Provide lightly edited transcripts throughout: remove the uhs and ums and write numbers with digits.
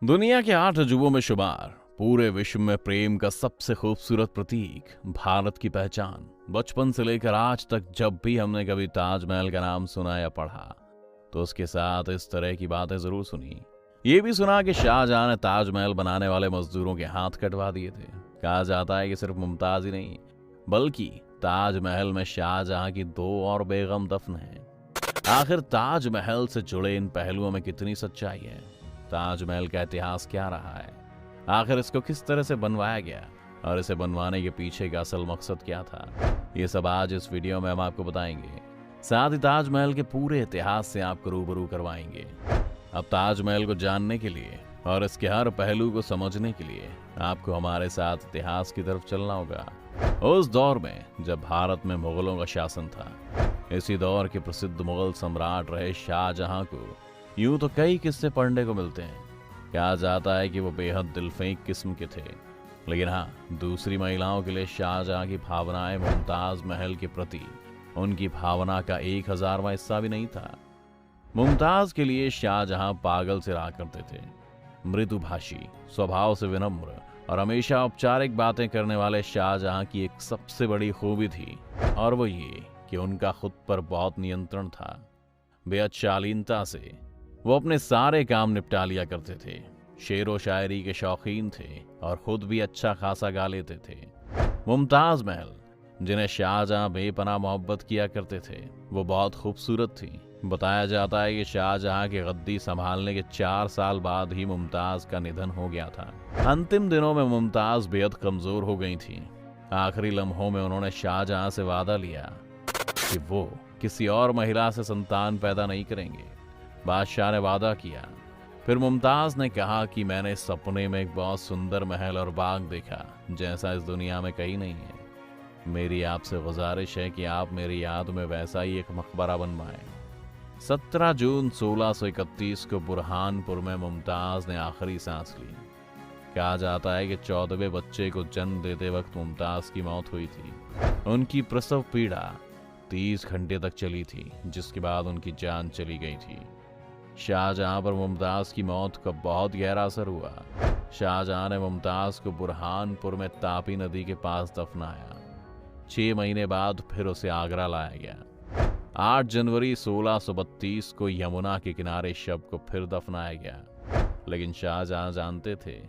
दुनिया के 8 अजूबों में शुमार, पूरे विश्व में प्रेम का सबसे खूबसूरत प्रतीक, भारत की पहचान। बचपन से लेकर आज तक जब भी हमने कभी ताजमहल का नाम सुना या पढ़ा तो उसके साथ इस तरह की बातें जरूर सुनी। ये भी सुना कि शाहजहां ने ताजमहल बनाने वाले मजदूरों के हाथ कटवा दिए थे। कहा जाता है कि सिर्फ मुमताज ही नहीं बल्कि ताजमहल में शाहजहां की 2 और बेगम दफन हैं। आखिर ताजमहल से जुड़े इन पहलुओं में कितनी सच्चाई है? ताजमहल का इतिहास क्या रहा है? आखिर इसको किस तरह से बनवाया गया और इसे बनवाने के पीछे का असल मकसद क्या था? ये सब आज इस वीडियो में हम आपको बताएंगे। साथ ही ताजमहल के पूरे इतिहास से आपको रूबरू करवाएंगे। अब ताजमहल को जानने के लिए और इसके हर पहलू को समझने के लिए आपको हमारे साथ इतिहास की तरफ चलना होगा। उस दौर में जब भारत में मुगलों का शासन था, इसी दौर के प्रसिद्ध मुगल सम्राट रहे शाहजहां को यूं तो कई किस्से पढ़ने को मिलते हैं। कहा जाता है कि वो बेहद दिलफेंक किस्म के थे, लेकिन हाँ, दूसरी महिलाओं के लिए शाहजहां की भावनाएं मुमताज महल के प्रति उनकी भावना का 1000वां हिस्सा भी नहीं था। मुमताज के लिए शाहजहां पागल से रहा करते थे। मृदुभाषी, स्वभाव से विनम्र और हमेशा औपचारिक बातें करने वाले शाहजहां की एक सबसे बड़ी खूबी थी, और वो ये कि उनका खुद पर बहुत नियंत्रण था। बेहद शालीनता से वो अपने सारे काम निपटा लिया करते थे। शेरो शायरी के शौकीन थे और खुद भी अच्छा खासा गा लेते थे। मुमताज महल, जिन्हें शाहजहां बेपनाह मोहब्बत किया करते थे, वो बहुत खूबसूरत थी। बताया जाता है कि शाहजहां की गद्दी संभालने के 4 साल बाद ही मुमताज का निधन हो गया था। अंतिम दिनों में मुमताज बेहद कमजोर हो गई थी। आखिरी लम्हों में उन्होंने शाहजहां से वादा लिया कि वो किसी और महिला से संतान पैदा नहीं करेंगे। बादशाह ने वादा किया। फिर मुमताज ने कहा कि मैंने सपने में एक बहुत सुंदर महल और बाग देखा जैसा इस दुनिया में कहीं नहीं है। मेरी आपसे गुजारिश है कि आप मेरी याद में वैसा ही एक मकबरा बनवाएं। 17 जून 1631 को बुरहानपुर में मुमताज ने आखिरी सांस ली। कहा जाता है कि 14वें बच्चे को जन्म देते वक्त मुमताज की मौत हुई थी। उनकी प्रसव पीड़ा 30 घंटे तक चली थी, जिसके बाद उनकी जान चली गई थी। शाहजहां पर मुमताज की मौत का बहुत गहरा असर हुआ। शाहजहां ने मुमताज को बुरहानपुर में तापी नदी के पास दफनाया। 6 महीने बाद फिर उसे आगरा लाया गया। 8 जनवरी 1632 को यमुना के किनारे शव को फिर दफनाया गया। लेकिन शाहजहां जानते थे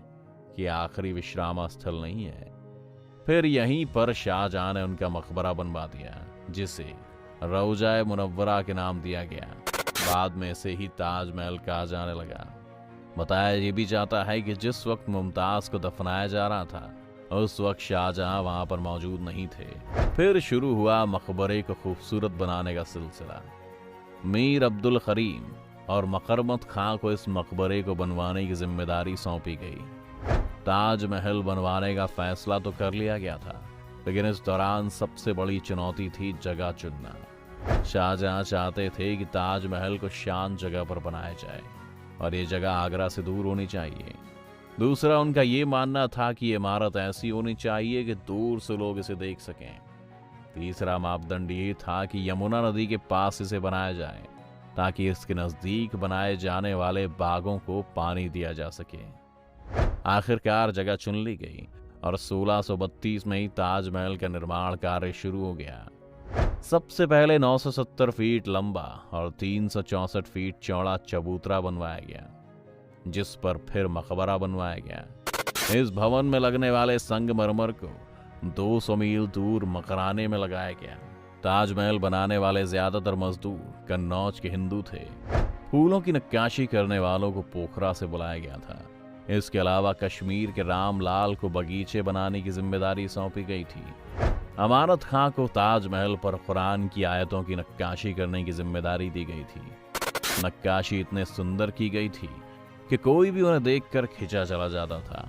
कि आखिरी विश्राम स्थल नहीं है। फिर यहीं पर शाहजहां ने उनका मकबरा बनवा दिया, जिसे रौजा मुनव्वरा के नाम दिया गया। बाद में इसे ही ताजमहल कहा जाने लगा। बताया ये भी जाता है कि जिस वक्त मुमताज को दफनाया जा रहा था उस वक्त शाहजहां वहां पर मौजूद नहीं थे। फिर शुरू हुआ मकबरे को खूबसूरत बनाने का सिलसिला। मीर अब्दुल करीम और मकरमत खां को इस मकबरे को बनवाने की जिम्मेदारी सौंपी गई। ताजमहल बनवाने का फैसला तो कर लिया गया था, लेकिन इस दौरान सबसे बड़ी चुनौती थी जगह चुनना। शाहजहां चाहते थे कि ताजमहल को शांत जगह पर बनाया जाए और ये जगह आगरा से दूर होनी चाहिए। दूसरा, उनका ये मानना था कि ये इमारत ऐसी होनी चाहिए कि दूर से लोग इसे देख सकें। तीसरा मापदंड ये था कि यमुना नदी के पास इसे बनाया जाए ताकि इसके नजदीक बनाए जाने वाले बागों को पानी दिया जा सके। आखिरकार जगह चुन ली गई और 1632 में ही ताजमहल का निर्माण कार्य शुरू हो गया। सबसे पहले 970 फीट लंबा और 364 फीट चौड़ा चबूतरा बनवाया गया, जिस पर फिर मकबरा बनवाया गया। इस भवन में लगने वाले संगमरमर को 200 मील दूर मकराने में लगाया गया। ताजमहल बनाने वाले ज्यादातर मजदूर कन्नौज के हिंदू थे। फूलों की नक्काशी करने वालों को पोखरा से बुलाया गया था। इसके अलावा कश्मीर के रामलाल को बगीचे बनाने की जिम्मेदारी सौंपी गई थी। अमानत खां को ताजमहल पर कुरान की आयतों की नक्काशी करने की जिम्मेदारी दी गई थी। नक्काशी इतने सुंदर की गई थी कि कोई भी उन्हें देखकर खिंचा चला जाता था।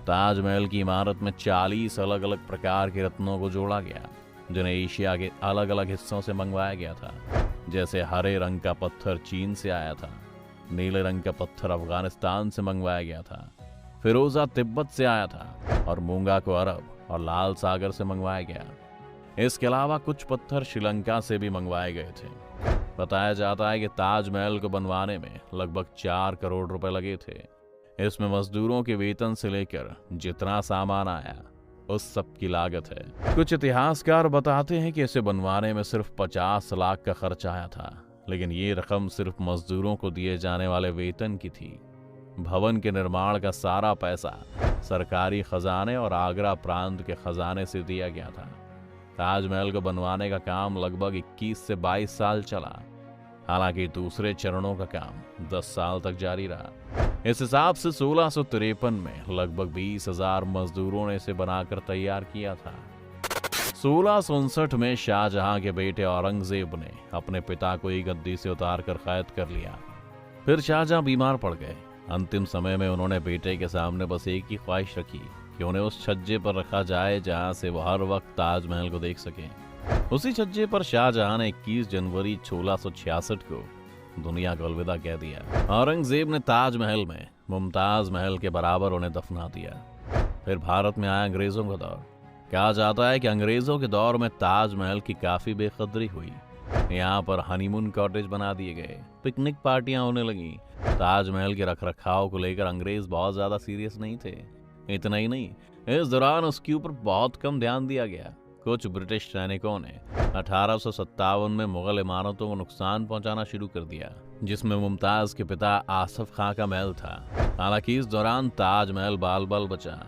ताजमहल की इमारत में 40 अलग अलग प्रकार के रत्नों को जोड़ा गया, जिन्हें एशिया के अलग अलग हिस्सों से मंगवाया गया था। जैसे हरे रंग का पत्थर चीन से आया था, नीले रंग का पत्थर अफगानिस्तान से मंगवाया गया था, फिरोजा तिब्बत से आया था और मूंगा को अरब और लाल सागर से मंगवाया गया। इसके अलावा कुछ पत्थर श्रीलंका से भी मंगवाए गए थे। बताया जाता है कि ताजमहल को बनवाने में लगभग 4 करोड़ रुपए लगे थे। इसमें मजदूरों के वेतन से लेकर जितना सामान आया उस सब की लागत है। कुछ इतिहासकार बताते हैं कि इसे बनवाने में सिर्फ 50 लाख का खर्च आया था, लेकिन ये रकम सिर्फ मजदूरों को दिए जाने वाले वेतन की थी। भवन के निर्माण का सारा पैसा सरकारी खजाने और आगरा प्रांत के खजाने से दिया गया था। ताजमहल को बनवाने का काम लगभग 21 से 22 साल चला। हालांकि दूसरे चरणों का काम 10 साल तक जारी रहा। इस हिसाब से 1653 में लगभग 20,000 मजदूरों ने इसे बनाकर तैयार किया था। 1659 में शाहजहां के बेटे औरंगजेब ने अपने पिता को एक गद्दी से उतारकर कैद कर लिया। फिर शाहजहां बीमार पड़ गए। अंतिम समय में उन्होंने बेटे के सामने बस एक ही ख्वाहिश रखी कि उन्हें उस छज्जे पर रखा जाए जहां से वो हर वक्त ताजमहल को देख सकें। उसी छज्जे पर शाहजहां ने 21 जनवरी 1666 को दुनिया को अलविदा कह दिया। औरंगजेब ने ताजमहल में मुमताज महल के बराबर उन्हें दफना दिया। फिर भारत में आया अंग्रेजों का दौर। कहा जाता है कि अंग्रेजों के दौर में ताजमहल की काफी बेकदरी हुई। यहाँ पर हनीमून कॉटेज बना दिए गए, पिकनिक पार्टियां होने लगी। ताजमहल के रखरखाव को लेकर अंग्रेज बहुत ज्यादा सीरियस नहीं थे। इतना ही नहीं, इस दौरान उसके ऊपर बहुत कम ध्यान दिया गया। कुछ ब्रिटिश सैनिकों ने 1857 में मुगल इमारतों को नुकसान पहुंचाना शुरू कर दिया, जिसमें मुमताज के पिता आसफ खां का महल था। हालांकि इस दौरान ताजमहल बाल बाल बचा।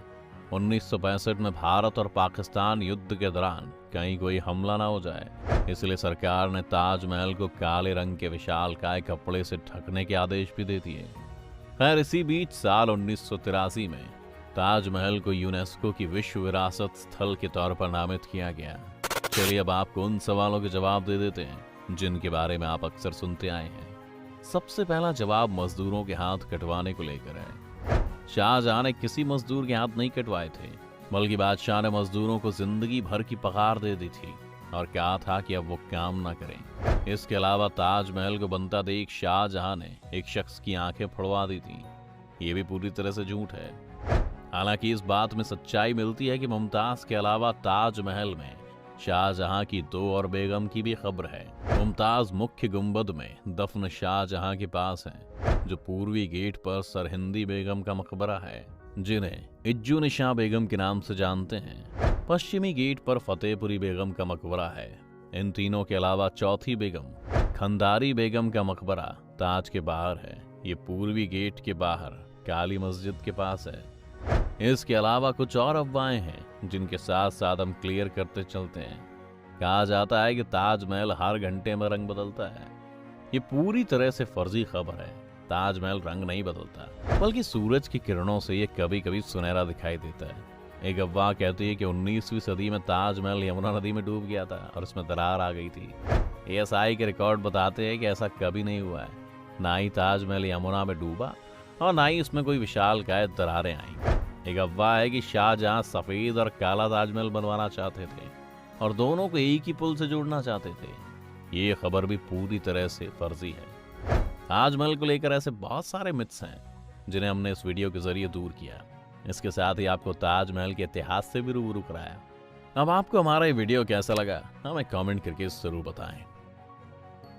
1965 में भारत और पाकिस्तान युद्ध के दौरान कहीं कोई हमला ना हो जाए, इसलिए सरकार ने ताजमहल को काले रंग के विशालकाय कपड़े से ढकने के आदेश भी दे दिए। खैर, इसी बीच साल 1983 में ताजमहल को यूनेस्को की विश्व विरासत स्थल के तौर पर नामित किया गया। चलिए अब आपको उन सवालों के जवाब दे देते हैं जिनके बारे में आप अक्सर सुनते आए हैं। सबसे पहला जवाब मजदूरों के हाथ कटवाने को लेकर है। शाहजहां ने किसी मजदूर के हाथ नहीं कटवाए थे, बल्कि बादशाह ने मजदूरों को जिंदगी भर की पगार दे दी थी और कहा था कि अब वो काम ना करें। इसके अलावा ताजमहल को बनता देख शाहजहां ने एक शख्स की आंखें फोड़वा दी थी। ये भी पूरी तरह से झूठ है। हालांकि इस बात में सच्चाई मिलती है कि मुमताज के अलावा ताजमहल में शाहजहां की 2 और बेगम की भी खबर है। मुमताज मुख्य गुंबद में दफन शाहजहां के पास है, जो पूर्वी गेट पर सरहिंदी बेगम का मकबरा है, जिन्हें इज्जू निशा बेगम के नाम से जानते हैं। पश्चिमी गेट पर फतेहपुरी बेगम का मकबरा है। इन तीनों के अलावा चौथी बेगम खंदारी बेगम का मकबरा ताज के बाहर है। ये पूर्वी गेट के बाहर काली मस्जिद के पास है। इसके अलावा कुछ और अफवाहें हैं जिनके साथ साथ हम क्लियर करते चलते हैं। कहा जाता है कि ताजमहल हर घंटे में रंग बदलता है। ये पूरी तरह से फर्जी खबर है। ताजमहल रंग नहीं बदलता, बल्कि सूरज की किरणों से ये कभी कभी सुनहरा दिखाई देता है। एक अफवाह कहती है कि 19वीं सदी में ताजमहल यमुना नदी में डूब गया था और इसमें दरार आ गई थी। ASI के रिकॉर्ड बताते हैं कि ऐसा कभी नहीं हुआ है। ना ही ताजमहल यमुना में डूबा और ना ही इसमें कोई विशालकाय दरारें आई। एक अफवाह है कि शाहजहां सफेद और काला ताजमहल बनवाना चाहते थे और दोनों को एक ही पुल से जोड़ना चाहते थे। ये खबर भी पूरी तरह से फर्जी है। ताजमहल को लेकर ऐसे बहुत सारे मिथ्स हैं जिन्हें हमने इस वीडियो के जरिए दूर किया। इसके साथ ही आपको ताजमहल के इतिहास से भी रूबरू कराया। अब आपको हमारा ये वीडियो कैसा लगा हमें कमेंट करके जरूर बताएं।